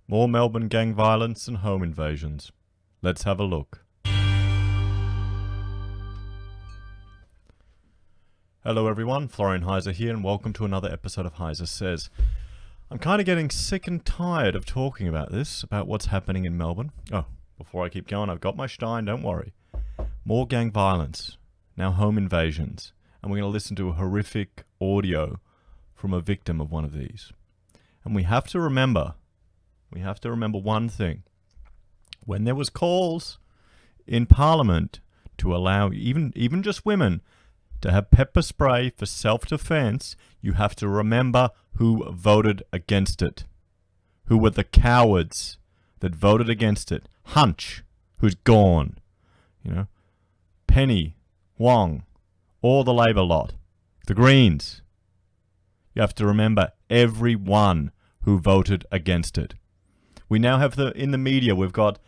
More Melbourne gang violence and home invasions. Let's have a look. Hello everyone, Florian Heiser here and welcome to another episode of Heiser Says. I'm kind of getting sick and tired of talking about this, about what's happening in Melbourne. Oh, before I keep going, I've got my Stein, don't worry. More gang violence, now home invasions, and we're going to listen to a horrific audio from a victim of one of these. And we have to remember one thing. When there was calls in Parliament to allow even just women to have pepper spray for self-defense, you have to remember who voted against it. Who were the cowards that voted against it. Hunch, who's gone. Penny, Wong, all the Labour lot. The Greens. You have to remember everyone who voted against it. We now have in the media, we've got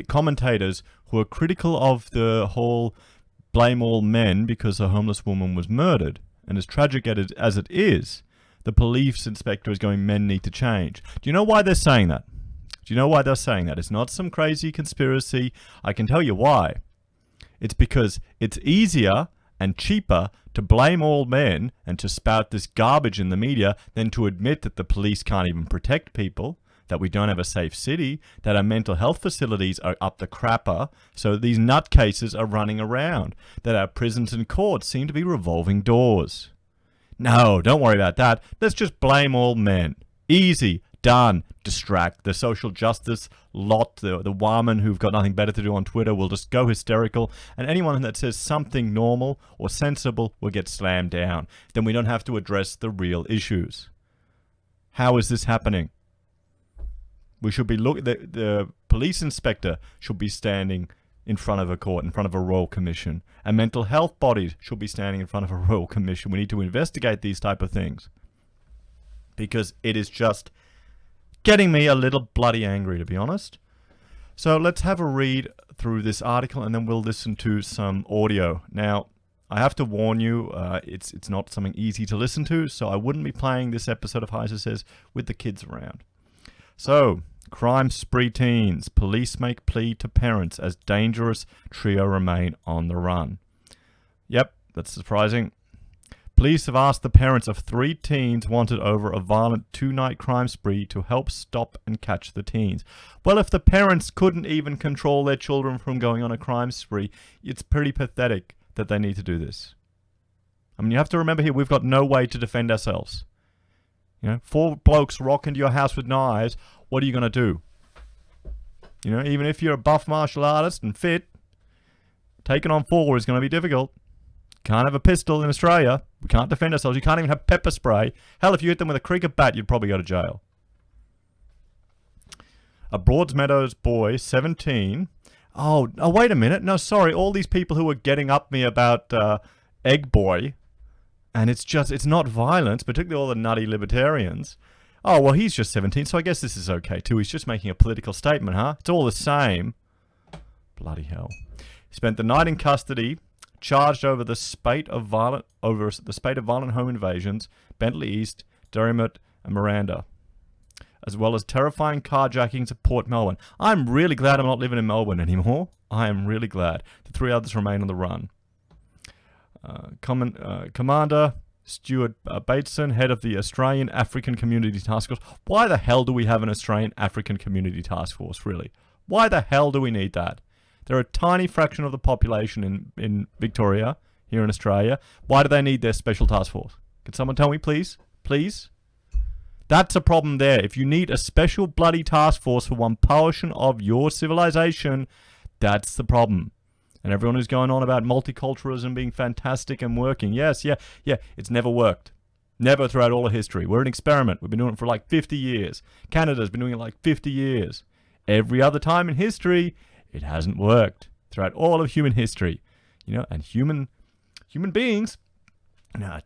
commentators who are critical of the whole blame all men because a homeless woman was murdered. And as tragic as it is, the police inspector is going, men need to change. Do you know why they're saying that? It's not some crazy conspiracy. I can tell you why. It's because it's easier and cheaper to blame all men and to spout this garbage in the media than to admit that the police can't even protect people, that we don't have a safe city, that our mental health facilities are up the crapper, so these nutcases are running around, that our prisons and courts seem to be revolving doors. No, don't worry about that. Let's just blame all men. Easy, done, distract. The social justice lot, the women who've got nothing better to do on Twitter will just go hysterical, and anyone that says something normal or sensible will get slammed down. Then we don't have to address the real issues. How is this happening? We should be the police inspector should be standing in front of a court, in front of a royal commission. And mental health bodies should be standing in front of a royal commission. We need to investigate these type of things. Because it is just getting me a little bloody angry, to be honest. So let's have a read through this article and then we'll listen to some audio. Now, I have to warn you, it's not something easy to listen to, so I wouldn't be playing this episode of Heiser Says with the kids around. So, crime spree teens. Police make plea to parents as dangerous trio remain on the run. Yep, that's surprising. Police have asked the parents of 3 teens wanted over a violent 2-night crime spree to help stop and catch the teens. Well, if the parents couldn't even control their children from going on a crime spree, it's pretty pathetic that they need to do this. I mean, you have to remember here, we've got no way to defend ourselves. 4 blokes rock into your house with knives, what are you going to do? Even if you're a buff martial artist and fit, taking on 4 is going to be difficult. Can't have a pistol in Australia. We can't defend ourselves. You can't even have pepper spray. Hell, if you hit them with a cricket bat, you'd probably go to jail. A Broadmeadows boy, 17. Oh, wait a minute. No, sorry. All these people who were getting up me about Egg Boy, and it's not violence, particularly all the nutty libertarians. Oh, well, he's just 17, so I guess this is okay too. He's just making a political statement, huh? It's all the same. Bloody hell. He spent the night in custody, charged over the spate of violent home invasions, Bentley East, Derrimut, and Miranda, as well as terrifying carjackings at Port Melbourne. I'm really glad I'm not living in Melbourne anymore. I am really glad. The 3 others remain on the run. Commander Stuart Bateson, head of the Australian African Community Task Force. Why the hell do we have an Australian African Community Task Force, really? Why the hell do we need that? They're a tiny fraction of the population in Victoria, here in Australia. Why do they need their special task force? Can someone tell me, please? Please? That's a problem there. If you need a special bloody task force for one portion of your civilization, that's the problem. And everyone who's going on about multiculturalism being fantastic and working. Yes, yeah, it's never worked. Never throughout all of history. We're an experiment. We've been doing it for like 50 years. Canada's been doing it like 50 years. Every other time in history, it hasn't worked. Throughout all of human history. And human beings,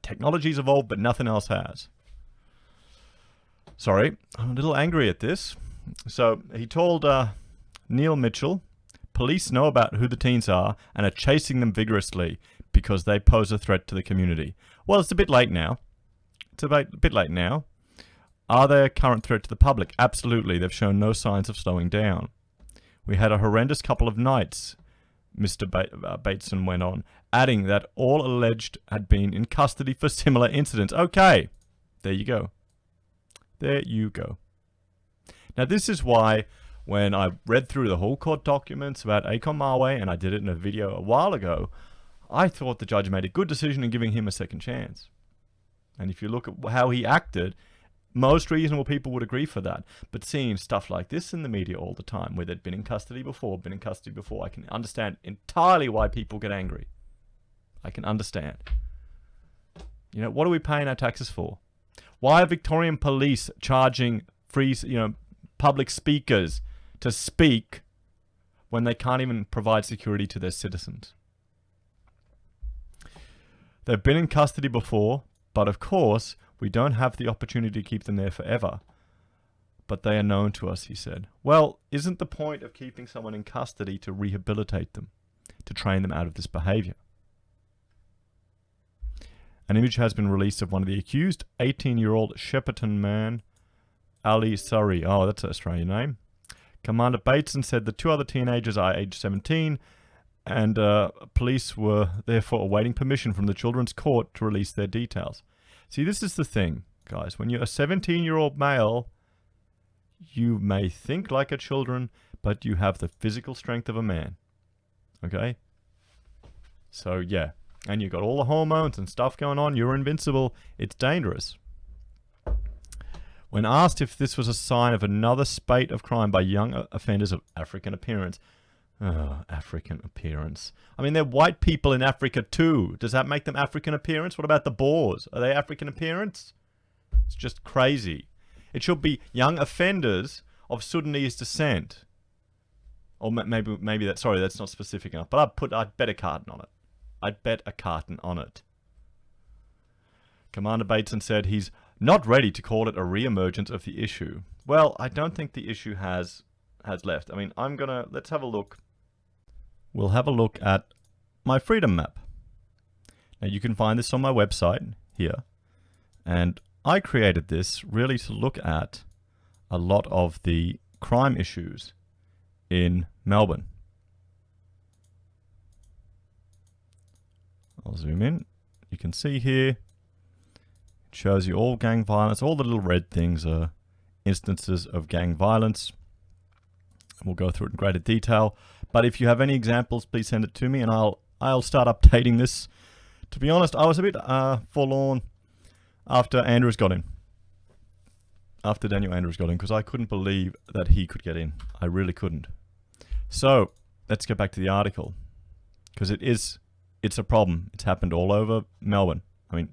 technology's evolved, but nothing else has. Sorry, I'm a little angry at this. So he told Neil Mitchell, police know about who the teens are and are chasing them vigorously because they pose a threat to the community. Well, it's a bit late now. Are they a current threat to the public? Absolutely. They've shown no signs of slowing down. We had a horrendous couple of nights, Mr. Bateson went on, adding that all alleged had been in custody for similar incidents. Okay, there you go. There you go. Now, this is why when I read through the whole court documents about Akon Marway, and I did it in a video a while ago, I thought the judge made a good decision in giving him a second chance. And if you look at how he acted, most reasonable people would agree for that. But seeing stuff like this in the media all the time, where they'd been in custody before, I can understand entirely why people get angry. I can understand. You know, what are we paying our taxes for? Why are Victorian police charging free, public speakers to speak when they can't even provide security to their citizens? They've been in custody before, but of course, we don't have the opportunity to keep them there forever. But they are known to us, he said. Well, isn't the point of keeping someone in custody to rehabilitate them, to train them out of this behavior? An image has been released of one of the accused, 18-year-old Shepparton man, Ali Surrey. Oh, that's an Australian name. Commander Bateson said the two other teenagers are age 17, and police were therefore awaiting permission from the Children's Court to release their details. See, this is the thing, guys. When you're a 17-year-old male, you may think like a children, but you have the physical strength of a man. Okay? So, yeah. And you've got all the hormones and stuff going on. You're invincible. It's dangerous. When asked if this was a sign of another spate of crime by young offenders of African appearance. Oh, African appearance. I mean, they're white people in Africa too. Does that make them African appearance? What about the Boers? Are they African appearance? It's just crazy. It should be young offenders of Sudanese descent. Or maybe that's not specific enough. But I'd bet a carton on it. I'd bet a carton on it. Commander Bateson said he's not ready to call it a re-emergence of the issue. Well, I don't think the issue has left. I mean, let's have a look. We'll have a look at my freedom map. Now, you can find this on my website here. And I created this really to look at a lot of the crime issues in Melbourne. I'll zoom in. You can see here, it shows you all gang violence. All the little red things are instances of gang violence. We'll go through it in greater detail. But if you have any examples, please send it to me, and I'll start updating this. To be honest, I was a bit forlorn after Andrews got in. After Daniel Andrews got in, because I couldn't believe that he could get in. I really couldn't. So, let's get back to the article. Because it's a problem. It's happened all over Melbourne. I mean,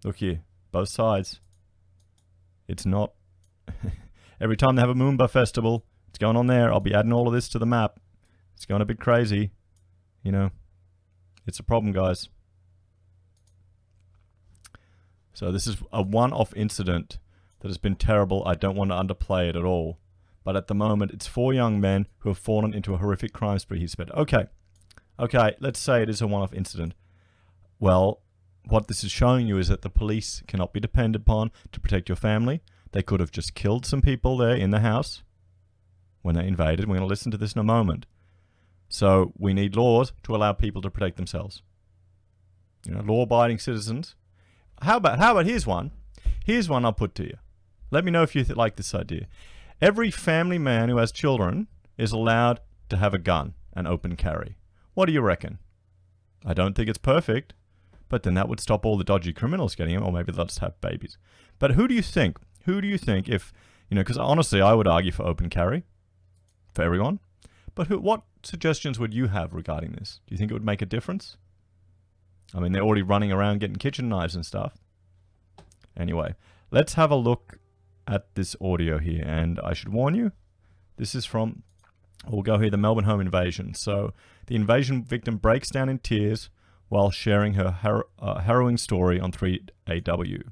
look here. Both sides. It's not... Every time they have a Moomba festival, it's going on there. I'll be adding all of this to the map. It's going a bit crazy. You know, it's a problem, guys. So this is a one-off incident that has been terrible. I don't want to underplay it at all. But at the moment, it's 4 young men who have fallen into a horrific crime spree, he said. Okay, let's say it is a one-off incident. Well, what this is showing you is that the police cannot be depended upon to protect your family. They could have just killed some people there in the house when they invaded. We're going to listen to this in a moment. So we need laws to allow people to protect themselves. You know, law-abiding citizens. How about here's one. Here's one I'll put to you. Let me know if you like this idea. Every family man who has children is allowed to have a gun and open carry. What do you reckon? I don't think it's perfect, but then that would stop all the dodgy criminals getting them, or maybe they'll just have babies. But who do you think? Who do you think if, because honestly, I would argue for open carry for everyone. But what suggestions would you have regarding this? Do you think it would make a difference? I mean, they're already running around getting kitchen knives and stuff. Anyway, let's have a look at this audio here. And I should warn you, this is from, we'll go here, the Melbourne home invasion. So the invasion victim breaks down in tears while sharing her harrowing story on 3AW.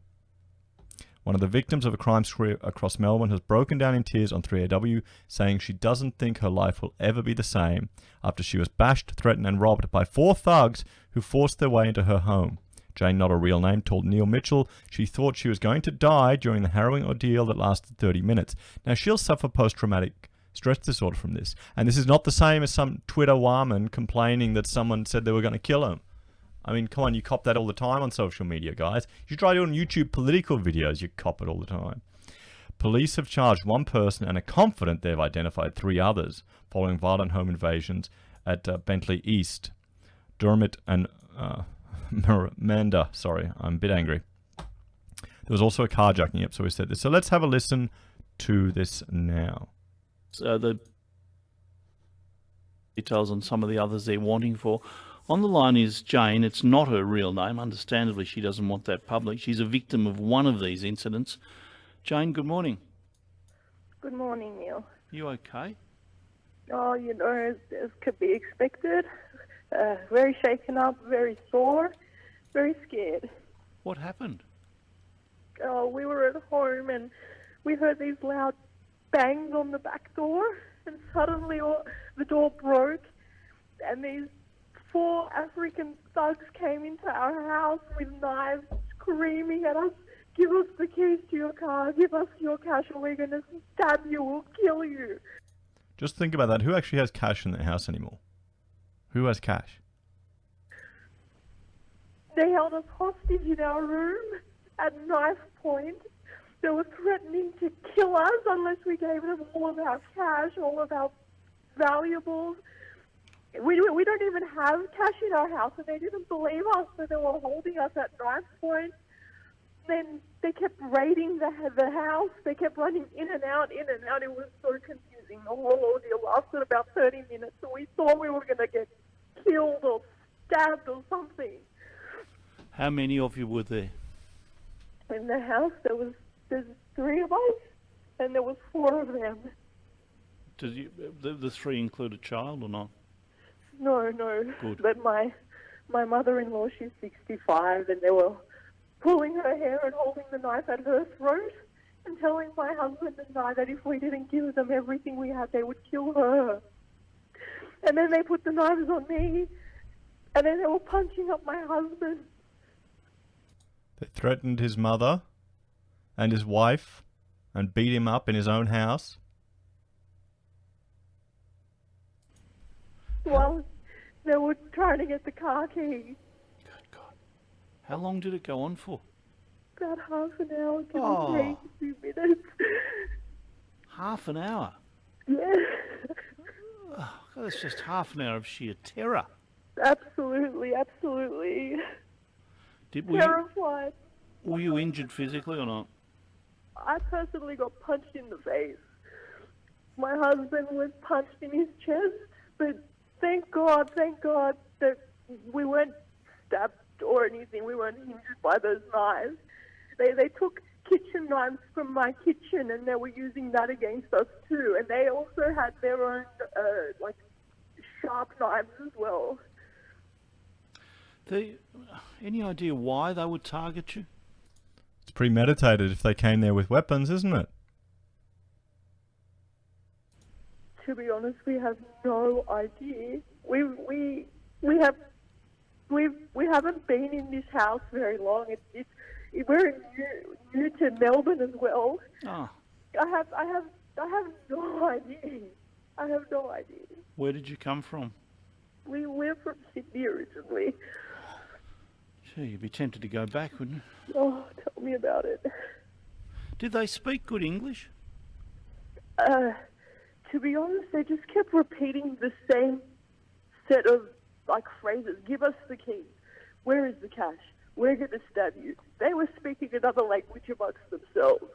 One of the victims of a crime spree across Melbourne has broken down in tears on 3AW, saying she doesn't think her life will ever be the same after she was bashed, threatened and robbed by 4 thugs who forced their way into her home. Jane, not a real name, told Neil Mitchell she thought she was going to die during the harrowing ordeal that lasted 30 minutes. Now, she'll suffer post-traumatic stress disorder from this. And this is not the same as some Twitter woman complaining that someone said they were going to kill him. I mean, come on, you cop that all the time on social media, guys. You try doing YouTube political videos, you cop it all the time. Police have charged one person and are confident they've identified 3 others following violent home invasions at Bentley East. Dermot and Miranda, sorry, I'm a bit angry. There was also a carjacking, yep, so we said this. So let's have a listen to this now. So the details on some of the others they're wanting for. On the line is Jane. It's not her real name. Understandably, she doesn't want that public. She's a victim of one of these incidents. Jane, good morning. Good morning, Neil. You okay? Oh, as could be expected. Very shaken up, very sore, very scared. What happened? Oh, we were at home and we heard these loud bangs on the back door, and suddenly the door broke and these 4 African thugs came into our house with knives, screaming at us, "Give us the keys to your car, give us your cash or we're going to stab you, we'll kill you." Just think about that. Who actually has cash in their house anymore? Who has cash? They held us hostage in our room at knife point. They were threatening to kill us unless we gave them all of our cash, all of our valuables. We don't even have cash in our house, and they didn't believe us, so they were holding us at knife point. Then they kept raiding the house. They kept running in and out, in and out. It was so confusing. The whole ordeal lasted about 30 minutes, so we thought we were going to get killed or stabbed or something. How many of you were there? In the house, there's 3 of us, and there was 4 of them. Did the 3 include a child or not? No. Good. But my mother-in-law, she's 65, and they were pulling her hair and holding the knife at her throat and telling my husband and I that if we didn't give them everything we had, they would kill her. And then they put the knives on me, and then they were punching up my husband. They threatened his mother and his wife and beat him up in his own house. Well, they were trying to get the car key. Good God. How long did it go on for? About half an hour, give Oh. or take a few minutes. Half an hour? Yeah. Oh, that's just half an hour of sheer terror. Absolutely. Terrified. Were you injured physically or not? I personally got punched in the face. My husband was punched in his chest, but thank God that we weren't stabbed or anything. We weren't injured by those knives. They took kitchen knives from my kitchen, and they were using that against us too. And they also had their own sharp knives as well. Any idea why they would target you? It's premeditated if they came there with weapons, isn't it? To be honest, we have no idea. We haven't been in this house very long. We're new to Melbourne as well. Oh. I have no idea. I have no idea. Where did you come from? We're from Sydney originally. Gee, you'd be tempted to go back, wouldn't you? Oh, tell me about it. Did they speak good English? To be honest, they just kept repeating the same set of phrases. Give us the key. Where is the cash? We're going to stab you. They were speaking another language amongst themselves.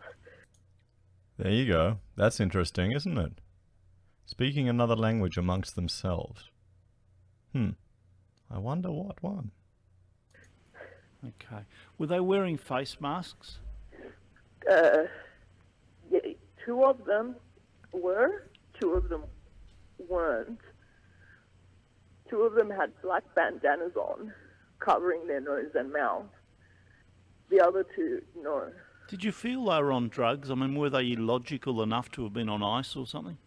There you go. That's interesting, isn't it? Speaking another language amongst themselves. I wonder what one. Okay. Were they wearing face masks? Yeah, 2 of them were. 2 of them weren't. 2 of them had black bandanas on, covering their nose and mouth. The other 2, no. Did you feel they were on drugs? I mean, were they illogical enough to have been on ice or something?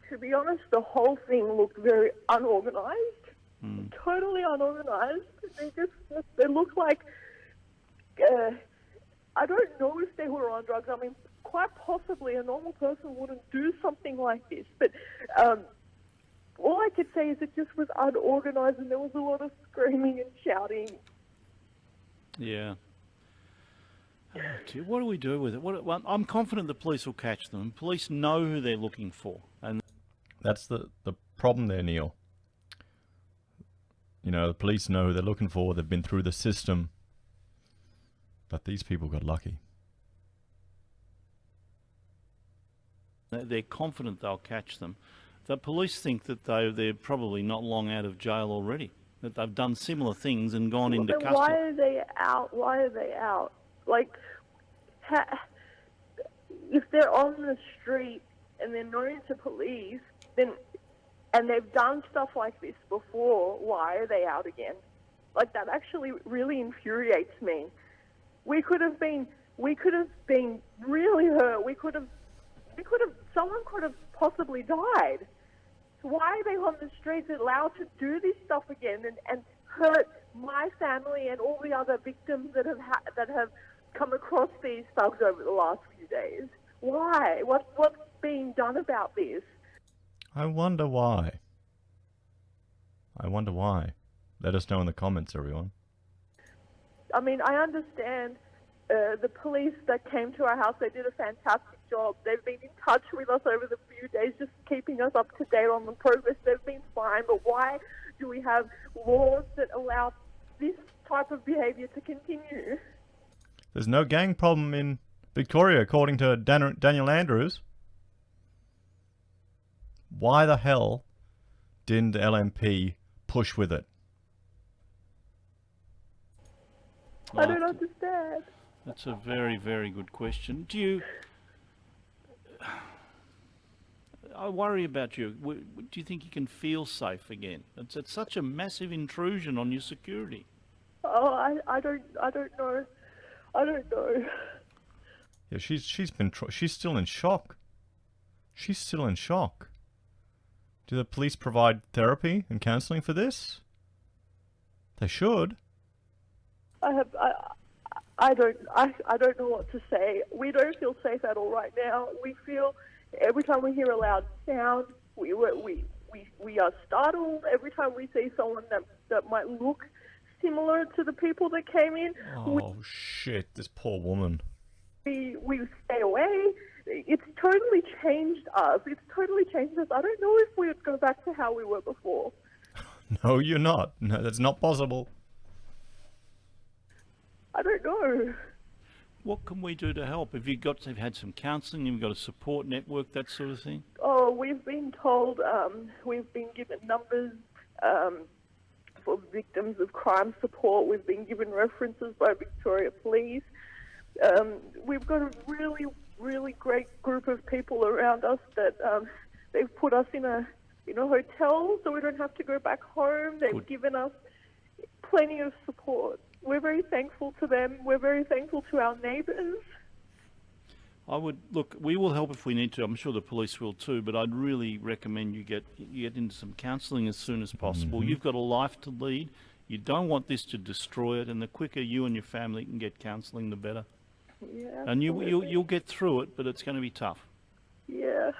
To be honest, the whole thing looked very unorganized. totally unorganized. They look like, I don't know if they were on drugs. I mean, quite possibly a normal person wouldn't do something like this. But all I could say is it just was unorganized, and there was a lot of screaming and shouting. Yeah. Oh, dear. What do we do with it? Well, I'm confident the police will catch them. Police know who they're looking for, and That's the problem there, Neil. You know, the police know who they're looking for. They've been through the system. But these people got lucky. they're confident they'll catch them. The police think that they're probably not long out of jail already, that they've done similar things and gone into Then custody. why are they out? Why are they out? Like, if they're on the street and they're known to police, then and they've done stuff like this before, why are they out again? Like, that actually really infuriates me. We could have been really hurt. Someone could have possibly died. So why are they on the streets allowed to do this stuff again and hurt my family and all the other victims that have come across these thugs over the last few days? Why? What's being done about this? I wonder why. Let us know in the comments, everyone. I mean, I understand the police that came to our house, they did a fantastic job. They've been in touch with us over the few days, just keeping us up to date on the progress. They've been fine, but why do we have laws that allow this type of behaviour to continue? There's no gang problem in Victoria, according to Daniel Andrews. Why the hell didn't the LNP push with it? I don't understand. That's a very, very good question. I worry about you. Do you think you can feel safe again? It's such a massive intrusion on your security. Oh, I don't know. I don't know. Yeah, she's still in shock. She's still in shock. Do the police provide therapy and counselling for this? They should. I don't know what to say. We don't feel safe at all right now. We feel every time we hear a loud sound, we are startled. Every time we see someone that might look similar to the people that came in, Oh shit! This poor woman. we stay away. It's totally changed us. I don't know if we would go back to how we were before. No, you're not. No, that's not possible. I don't know. What can we do to help? Have you had some counselling? You've got a support network, that sort of thing? Oh, we've been told, we've been given numbers for victims of crime support. We've been given references by Victoria Police. We've got a really, really great group of people around us that they've put us in a hotel so we don't have to go back home. They've given us plenty of support. We're very thankful to them. We're very thankful to our neighbours. We will help if we need to. I'm sure the police will too, but I'd really recommend you get into some counselling as soon as possible. Mm-hmm. You've got a life to lead. You don't want this to destroy it, and the quicker you and your family can get counselling, the better. Yeah, And you'll get through it, but it's going to be tough. Yeah,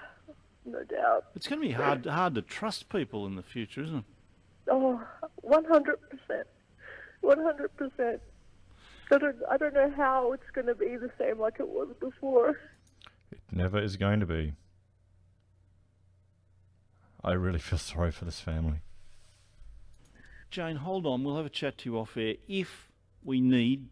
no doubt. It's going to be hard to trust people in the future, isn't it? Oh, 100%. 100%. I don't know how it's going to be the same like it was before. It never is going to be. I really feel sorry for this family. Jane, hold on. We'll have a chat to you off air. If we need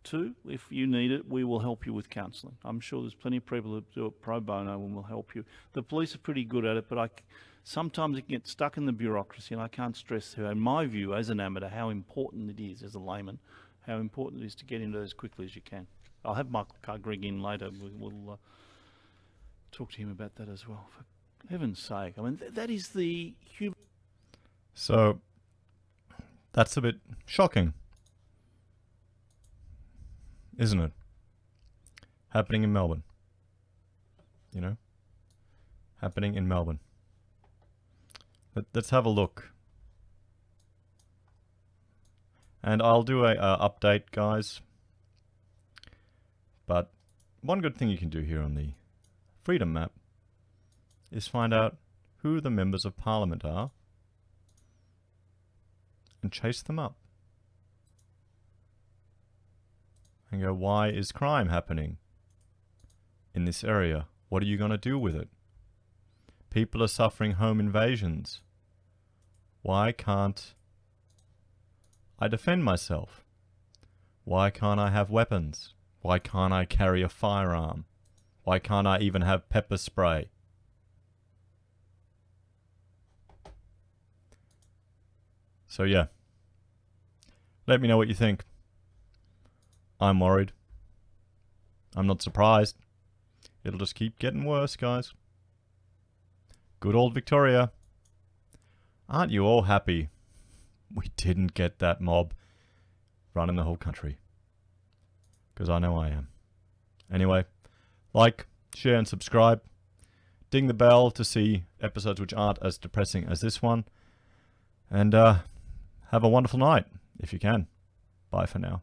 to, if you need it, we will help you with counselling. I'm sure there's plenty of people who do it pro bono and will help you. The police are pretty good at it, but sometimes it can get stuck in the bureaucracy, and I can't stress, in my view, as an amateur, how important it is, as a layman, how important it is to get into it as quickly as you can. I'll have Michael Cargreg in later. We'll talk to him about that as well. For heaven's sake. I mean, that is the human... So, that's a bit shocking, isn't it? Happening in Melbourne. Happening in Melbourne. Let's have a look And I'll do a update, guys. But one good thing you can do here on the freedom map is find out who the members of parliament are and chase them up. And go, why is crime happening in this area? What are you going to do with it? People are suffering home invasions. Why can't I defend myself? Why can't I have weapons? Why can't I carry a firearm? Why can't I even have pepper spray? So yeah, let me know what you think. I'm worried. I'm not surprised. It'll just keep getting worse, guys. Good old Victoria. Aren't you all happy we didn't get that mob running the whole country? Because I know I am. Anyway, like, share and subscribe. Ding the bell to see episodes which aren't as depressing as this one. And have a wonderful night, if you can. Bye for now.